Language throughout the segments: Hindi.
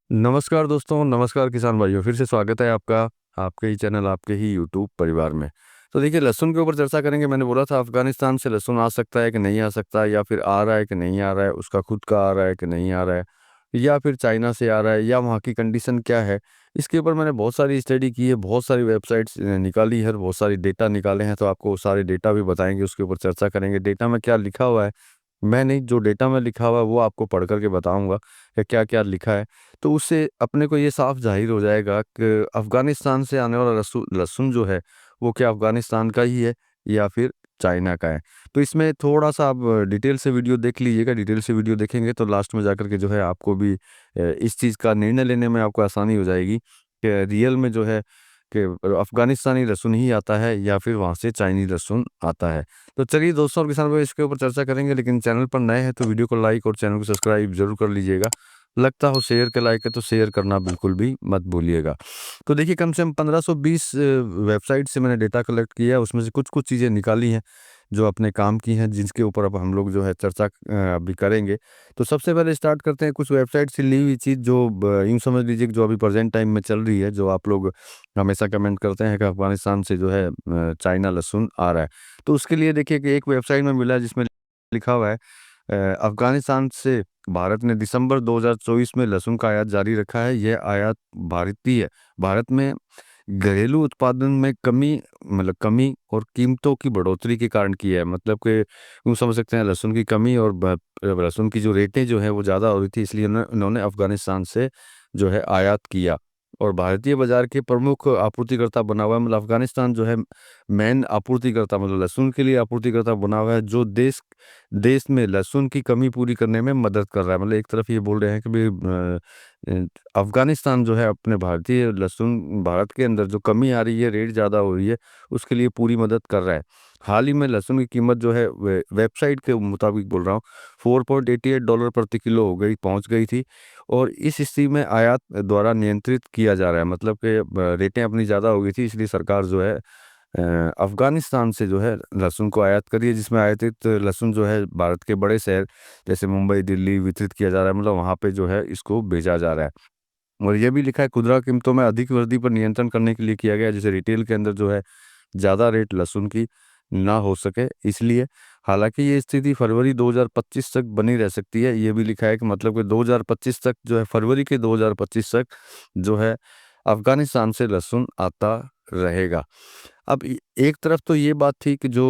नमस्कार दोस्तों, नमस्कार किसान भाइयों। फिर से स्वागत है आपका, आपके ही चैनल, आपके ही यूट्यूब परिवार में। तो देखिए, लहसुन के ऊपर चर्चा करेंगे। मैंने बोला था अफ़गानिस्तान से लहसुन आ सकता है कि नहीं आ सकता, या फिर आ रहा है कि नहीं आ रहा है, उसका खुद का आ रहा है कि नहीं आ रहा है, या फिर चाइना से आ रहा है, या वहाँ की कंडीशन क्या है। इसके ऊपर मैंने बहुत सारी स्टडी की है, बहुत सारी वेबसाइट्स निकाली है, बहुत सारी डेटा निकाले हैं, तो आपको वो सारे डेटा भी बताएँगे, उसके ऊपर चर्चा करेंगे। डेटा में क्या लिखा हुआ है, मैं नहीं, जो डेटा में लिखा हुआ है वो आपको पढ़ कर के बताऊँगा कि क्या-क्या लिखा है। तो उससे अपने को ये साफ ज़ाहिर हो जाएगा कि अफ़गानिस्तान से आने वाला लहसुन जो है, वो क्या अफ़गानिस्तान का ही है या फिर चाइना का है। तो इसमें थोड़ा-सा आप डिटेल से वीडियो देख लीजिएगा। डिटेल से वीडियो देखेंगे तो लास्ट में जाकर के जो है आपको भी इस चीज़ का निर्णय लेने में आपको आसानी हो जाएगी कि रियल में जो है कि अफ़गानिस्तानी लहसुन ही आता है या फिर वहाँ से चाइनीज़ लहसुन आता है। तो चलिए दोस्तों और किसान भाई, इसके ऊपर चर्चा करेंगे, लेकिन चैनल पर नए हैं तो वीडियो को लाइक और चैनल को सब्सक्राइब ज़रूर कर लीजिएगा। लगता हो शेयर के लायक है तो शेयर करना बिल्कुल भी मत भूलिएगा। तो देखिए, कम से कम 1520 वेबसाइट से मैंने डेटा कलेक्ट किया है, उसमें से कुछ-कुछ चीज़ें निकाली हैं, जो अपने काम की हैं, जिसके ऊपर अब हम लोग जो है चर्चा अभी करेंगे। तो सबसे पहले स्टार्ट करते हैं कुछ वेबसाइट से ली हुई चीज़, जो ब यूँ समझ लीजिए कि जो अभी प्रेज़ेंट टाइम में चल रही है, जो आप लोग हमेशा कमेंट करते हैं कि अफ़गानिस्तान से जो है चाइना लहसुन आ रहा है। तो उसके लिए देखिए कि एक वेबसाइट में मिला है जिसमें लिखा हुआ है अफ़गानिस्तान से भारत ने दिसंबर 2024 में लहसुन का आयात जारी रखा है। यह आयात भारतीय भारत में घरेलू उत्पादन में कमी और कीमतों की बढ़ोतरी के कारण की है। मतलब कि यूँ समझ सकते हैं, लहसुन की कमी और लहसुन की जो रेटें जो हैं वो ज़्यादा हो रही थी, इसलिए उन्होंने अफ़गानिस्तान से जो है आयात किया। और भारतीय बाज़ार के प्रमुख आपूर्तिकर्ता बना हुआ है, मतलब अफ़गानिस्तान जो है मेन आपूर्तिकर्ता, मतलब लहसुन के लिए आपूर्तिकर्ता बना हुआ है, जो देश देश में लहसुन की कमी पूरी करने में मदद कर रहा है। मतलब एक तरफ ये बोल रहे हैं कि भई अफ़गानिस्तान जो है अपने भारतीय लहसुन, भारत के अंदर जो कमी आ रही है, रेट ज़्यादा हो रही है, उसके लिए पूरी मदद कर रहा है। हाल ही में लहसुन की कीमत जो है वेबसाइट के मुताबिक बोल रहा हूँ, $4.88 प्रति किलो पहुँच गई थी, और इस स्थिति में आयात द्वारा नियंत्रित किया जा रहा है। मतलब कि रेटें अपनी ज़्यादा हो गई थी, इसलिए सरकार जो है अफ़गानिस्तान से जो है लहसुन को आयात कर रही है, जिसमें आयातित लहसुन जो है भारत के बड़े शहर जैसे मुंबई, दिल्ली वितरित किया जा रहा है। मतलब वहाँ पे जो है इसको भेजा जा रहा है। और ये भी लिखा है खुदरा कीमतों में अधिक वृद्धि पर नियंत्रण करने के लिए किया गया है, जैसे रिटेल के अंदर जो है ज़्यादा रेट लहसुन की ना हो सके, इसलिए। हालाँकि ये स्थिति फरवरी 2025 तक बनी रह सकती है। ये भी लिखा है कि मतलब कि 2025 तक जो है, फरवरी के 2025 तक जो है अफ़गानिस्तान से लहसुन आता रहेगा। अब एक तरफ तो ये बात थी कि जो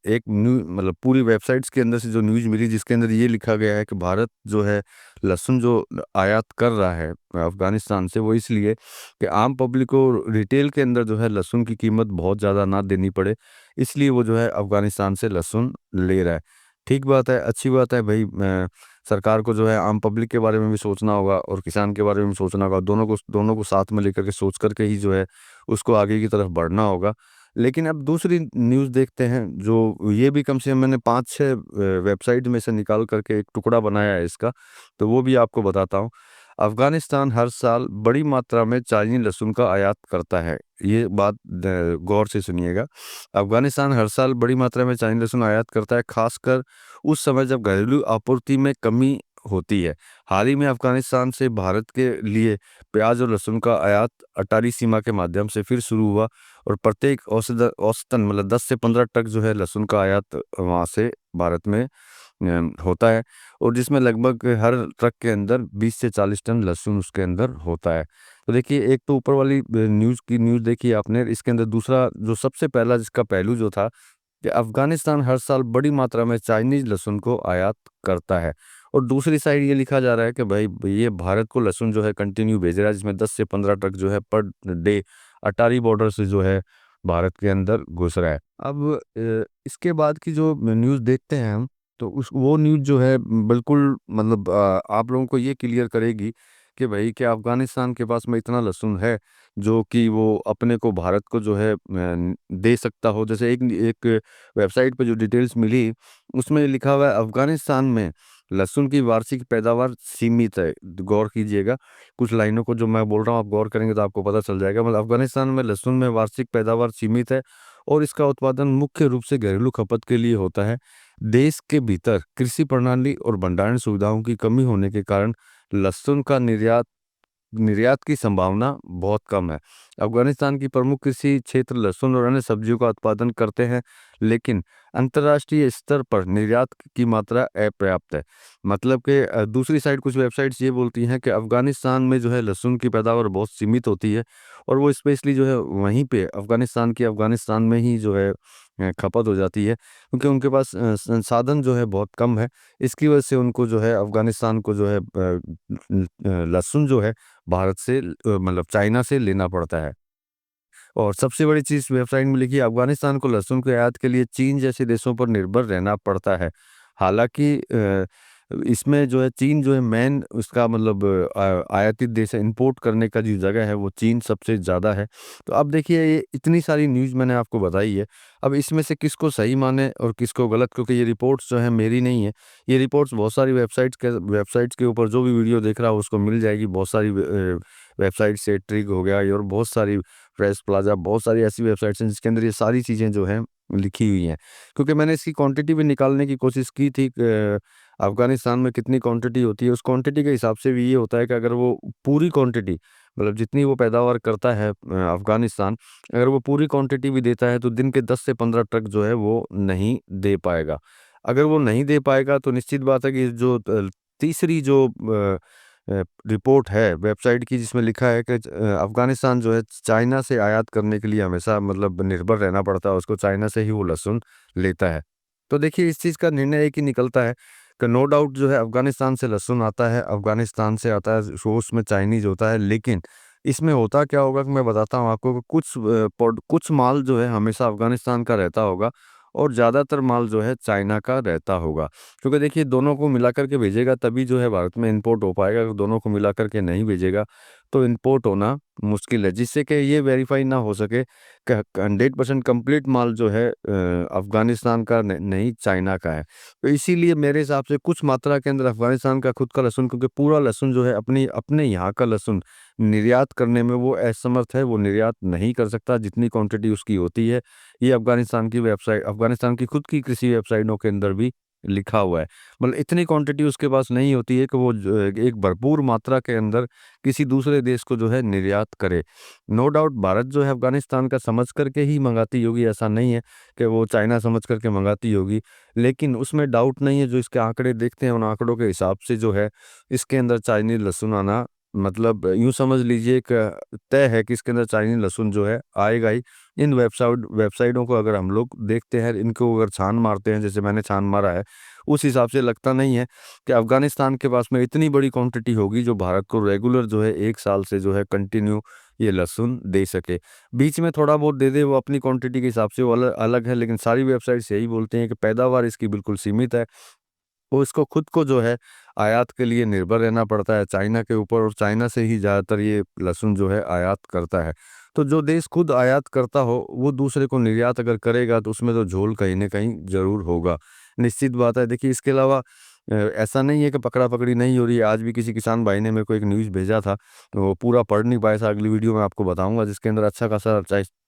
एक मतलब पूरी वेबसाइट्स के अंदर से जो न्यूज़ मिली, जिसके अंदर ये लिखा गया है कि भारत जो है लहसुन जो आयात कर रहा है अफ़गानिस्तान से, वो इसलिए कि आम पब्लिक को रिटेल के अंदर जो है लहसुन की कीमत बहुत ज़्यादा ना देनी पड़े, इसलिए वो जो है अफ़गानिस्तान से लहसुन ले रहा है। ठीक बात है, अच्छी बात है भई। सरकार को जो है आम पब्लिक के बारे में भी सोचना होगा और किसान के बारे में भी सोचना होगा। दोनों को साथ में लेकर के सोच कर के ही जो है उसको आगे की तरफ बढ़ना होगा। लेकिन अब दूसरी न्यूज़ देखते हैं, जो ये भी कम से कम मैंने 5-6 वेबसाइट में से निकाल कर के एक टुकड़ा बनाया है इसका, तो वो भी आपको बताता हूँ। अफ़गानिस्तान हर साल बड़ी मात्रा में चाइनीज़ लहसुन का आयात करता है। ये बात गौर से सुनिएगा। अफ़गानिस्तान हर साल बड़ी मात्रा में चाइनीज़ लहसुन आयात करता है, ख़ासकर उस समय जब घरेलू आपूर्ति में कमी होती है। हाल ही में अफ़गानिस्तान से भारत के लिए प्याज और लहसुन का आयात अटारी सीमा के माध्यम से फिर शुरू हुआ, और प्रत्येक औसतन मतलब 10 से 15 ट्रक जो है लहसुन का आयात वहाँ से भारत में होता है, और जिसमें लगभग हर ट्रक के अंदर 20 से 40 टन लहसुन उसके अंदर होता है। तो देखिए, एक तो ऊपर वाली न्यूज़ देखी आपने, इसके अंदर दूसरा जो सबसे पहला जिसका पहलू जो था कि अफ़गानिस्तान हर साल बड़ी मात्रा में चाइनीज़ लहसुन को आयात करता है, और दूसरी साइड ये लिखा जा रहा है कि भाई ये भारत को लहसुन जो है कंटिन्यू भेज रहा है, जिसमें 10 से 15 ट्रक जो है पर डे अटारी बॉर्डर से जो है भारत के अंदर घुस रहा है। अब इसके बाद की जो न्यूज़ देखते हैं हम, तो उस वो न्यूज़ जो है बिल्कुल मतलब आप लोगों को ये क्लियर करेगी कि भाई क्या अफ़गानिस्तान के पास में इतना लहसुन है जो कि वो अपने को भारत को जो है दे सकता हो। जैसे एक एक वेबसाइट पे जो डिटेल्स मिली, उसमें लिखा हुआ है अफ़गानिस्तान में लहसुन की वार्षिक पैदावार सीमित है। गौर कीजिएगा, कुछ लाइनों को जो मैं बोल रहा हूँ आप गौर करेंगे तो आपको पता चल जाएगा। मतलब अफ़गानिस्तान में लहसुन में वार्षिक पैदावार सीमित है, और इसका उत्पादन मुख्य रूप से घरेलू खपत के लिए होता है। देश के भीतर कृषि प्रणाली और भंडारण सुविधाओं की कमी होने के कारण लहसुन का निर्यात निर्यात की संभावना बहुत कम है। अफगानिस्तान की प्रमुख कृषि क्षेत्र लहसुन और अन्य सब्जियों का उत्पादन करते हैं, लेकिन अंतर्राष्ट्रीय स्तर पर निर्यात की मात्रा अपर्याप्त है। मतलब कि दूसरी साइड कुछ वेबसाइट्स ये बोलती हैं कि अफगानिस्तान में जो है लहसुन की पैदावार बहुत सीमित होती है, और वो स्पेशली जो है वहीं पे अफगानिस्तान में ही जो है खपत हो जाती है, क्योंकि उनके पास संसाधन जो है बहुत कम है। इसकी वजह से उनको जो है अफगानिस्तान को जो है लहसुन जो है भारत से मतलब चाइना से लेना पड़ता है। और सबसे बड़ी चीज़ वेबसाइट में लिखी है, अफगानिस्तान को लहसुन के आयात के लिए चीन जैसे देशों पर निर्भर रहना पड़ता है। हालाँकि इसमें जो है चीन जो है मेन उसका मतलब आयातित देश है, इंपोर्ट करने का जो जगह है वो चीन सबसे ज़्यादा है। तो अब देखिए ये इतनी सारी न्यूज़ मैंने आपको बताई है, अब इसमें से किसको सही माने और किसको गलत, क्योंकि ये रिपोर्ट्स जो है मेरी नहीं है, ये रिपोर्ट्स बहुत सारी वेबसाइट्स के ऊपर जो भी वीडियो देख रहा है उसको मिल जाएगी। बहुत सारी वेबसाइट से ट्रिग हो गया और बहुत सारी प्रेस प्लाजा, बहुत सारी ऐसी वेबसाइट्स हैं जिसके अंदर ये सारी चीज़ें जो हैं लिखी हुई हैं। क्योंकि मैंने इसकी क्वांटिटी भी निकालने की कोशिश की थी कि अफ़गानिस्तान में कितनी क्वांटिटी होती है, उस क्वांटिटी के हिसाब से भी ये होता है कि अगर वो पूरी क्वांटिटी मतलब जितनी वो पैदावार करता है अफ़गानिस्तान, अगर वो पूरी क्वांटिटी भी देता है तो दिन के 10 से 15 ट्रक जो है वो नहीं दे पाएगा। अगर वो नहीं दे पाएगा तो निश्चित बात है कि जो तीसरी जो रिपोर्ट है वेबसाइट की जिसमें लिखा है कि अफ़गानिस्तान जो है चाइना से आयात करने के लिए हमेशा मतलब निर्भर रहना पड़ता है, उसको चाइना से ही वो लहसुन लेता है। तो देखिए इस चीज़ का निर्णय एक ही निकलता है कि नो डाउट जो है अफ़गानिस्तान से लहसुन आता है, अफ़गानिस्तान से आता है, सोर्स में चाइनीज़ होता है, लेकिन इसमें होता क्या होगा कि मैं बताता हूँ आपको कि कुछ माल जो है हमेशा अफ़गानिस्तान का रहता होगा और ज़्यादातर माल जो है चाइना का रहता होगा। क्योंकि देखिए दोनों को मिला कर के भेजेगा तभी जो है भारत में इंपोर्ट हो पाएगा, अगर दोनों को मिला कर के नहीं भेजेगा तो इंपोर्ट होना मुश्किल है, जिससे कि ये वेरीफाई ना हो सके कि 100% कंप्लीट माल जो है अफ़गानिस्तान का नहीं चाइना का है। तो इसीलिए मेरे हिसाब से कुछ मात्रा के अंदर अफ़गानिस्तान का खुद का लहसुन, क्योंकि पूरा लहसुन जो है अपनी अपने यहाँ का लहसुन निर्यात करने में वो असमर्थ है, वो निर्यात नहीं कर सकता जितनी क्वांटिटी उसकी होती है। ये अफ़गानिस्तान की खुद की कृषि वेबसाइटों के अंदर भी लिखा हुआ है। मतलब इतनी क्वांटिटी उसके पास नहीं होती है कि वो एक भरपूर मात्रा के अंदर किसी दूसरे देश को जो है निर्यात करे। नो डाउट भारत जो है अफ़गानिस्तान का समझ कर के ही मँगाती होगी, ऐसा नहीं है कि वो चाइना समझ कर के मँगाती होगी। लेकिन उसमें डाउट नहीं है, जो इसके आंकड़े देखते हैं उन आंकड़ों के हिसाब से जो है इसके अंदर चाइनीज़ लहसुन आना मतलब यूँ समझ लीजिए कि तय है कि इसके अंदर चाइनीज़ लहसुन जो है आएगा ही। इन वेबसाइटों को अगर हम लोग देखते हैं, इनको अगर छान मारते हैं जैसे मैंने छान मारा है, उस हिसाब से लगता नहीं है कि अफ़गानिस्तान के पास में इतनी बड़ी क्वांटिटी होगी जो भारत को रेगुलर जो है 1 साल से जो है कंटिन्यू ये लहसुन दे सके। बीच में थोड़ा बहुत दे दे वो अपनी क्वांटिटी के हिसाब से वो अलग है, लेकिन सारी वेबसाइट्स यही बोलती हैं कि पैदावार इसकी बिल्कुल सीमित है। वो इसको खुद को जो है आयात के लिए निर्भर रहना पड़ता है चाइना के ऊपर, और चाइना से ही ज़्यादातर ये लहसुन जो है आयात करता है। तो जो देश खुद आयात करता हो वो दूसरे को निर्यात अगर करेगा तो उसमें तो झोल कहीं न कहीं ज़रूर होगा। निश्चित बात है। देखिए इसके अलावा ऐसा नहीं है कि पकड़ा-पकड़ी नहीं हो रही है। आज भी किसी किसान भाई ने मेरे को एक न्यूज़ भेजा था, तो वो पूरा पढ़ नहीं पाया था, अगली वीडियो में आपको बताऊँगा, जिसके अंदर अच्छा खासा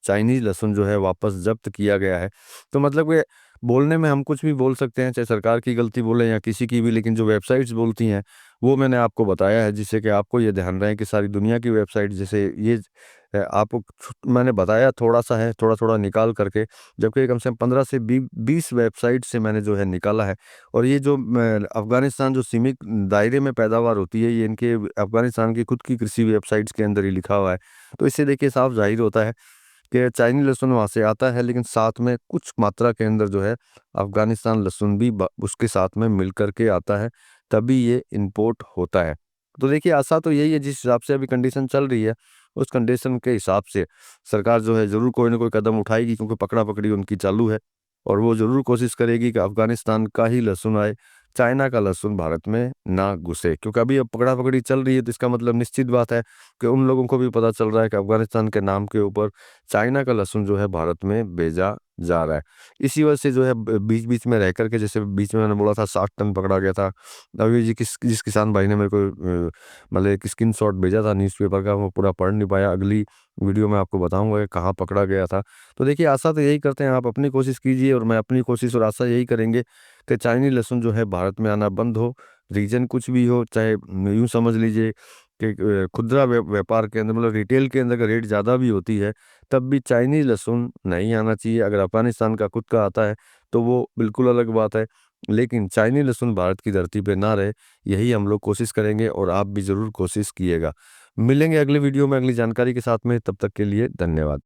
चाइनीज़ लहसुन जो है वापस ज़ब्त किया गया है। तो मतलब कि बोलने में हम कुछ भी बोल सकते हैं, चाहे सरकार की गलती बोलें या किसी की भी, लेकिन जो वेबसाइट्स बोलती हैं, वो मैंने आपको बताया है, जिससे कि आपको ये ध्यान रहे कि सारी दुनिया की वेबसाइट जैसे ये आपको मैंने बताया थोड़ा-सा है, थोड़ा-थोड़ा निकाल करके, जबकि कम से कम 15 से 20 वेबसाइट से मैंने जो है निकाला है। और ये जो अफ़गानिस्तान जो सीमित दायरे में पैदावार होती है, ये इनके अफ़गानिस्तान की खुद की कृषि वेबसाइट्स के अंदर ही लिखा हुआ है। तो इससे देखिए साफ ज़ाहिर होता है कि चाइनीज़ लहसुन वहाँ से आता है, लेकिन साथ में कुछ मात्रा के अंदर जो है अफ़गानिस्तान लहसुन भी उसके साथ में मिल कर के आता है, तभी ये इंपोर्ट होता है। तो देखिए आशा तो यही है, जिस हिसाब से अभी कंडीशन चल रही है, उस कंडीशन के हिसाब से सरकार जो है ज़रूर कोई ना कोई कदम उठाएगी, क्योंकि पकड़ा-पकड़ी उनकी चालू है और वो ज़रूर कोशिश करेगी कि अफ़गानिस्तान का ही लहसुन आए, चाइना का लहसुन भारत में ना घुसे। क्योंकि अभी अब पकड़ा-पकड़ी चल रही है, तो इसका मतलब निश्चित बात है कि उन लोगों को भी पता चल रहा है कि अफ़गानिस्तान के नाम के ऊपर चाइना का लहसुन जो है भारत में भेजा जा रहा है। इसी वजह से जो है बीच-बीच में रह कर के, जैसे बीच में मैंने बोला था 60 टन पकड़ा गया था। अभी जिस किसान भाई ने मेरे को मतलब एक स्क्रीनशॉट भेजा था न्यूज़पेपर का, वो पूरा पढ़ नहीं पाया। अगली वीडियो में आपको बताऊँगा कि कहाँ पकड़ा गया था। तो देखिए आशा तो यही करते हैं, आप अपनी कोशिश कीजिए और मैं अपनी कोशिश और आशा यही करेंगे कि चाइनीज़ लहसुन जो है भारत में आना बंद हो, रीजन कुछ भी हो, चाहे यूं समझ लीजिए कि खुदरा व्यापार के अंदर मतलब रिटेल के अंदर अगर रेट ज़्यादा भी होती है तब भी चाइनीज लहसुन नहीं आना चाहिए। अगर अफगानिस्तान का खुद का आता है तो वो बिल्कुल अलग बात है, लेकिन चाइनीज लहसुन भारत की धरती पे ना रहे, यही हम लोग कोशिश करेंगे और आप भी ज़रूर कोशिश कीजिएगा। मिलेंगे अगले वीडियो में अगली जानकारी के साथ में, तब तक के लिए धन्यवाद।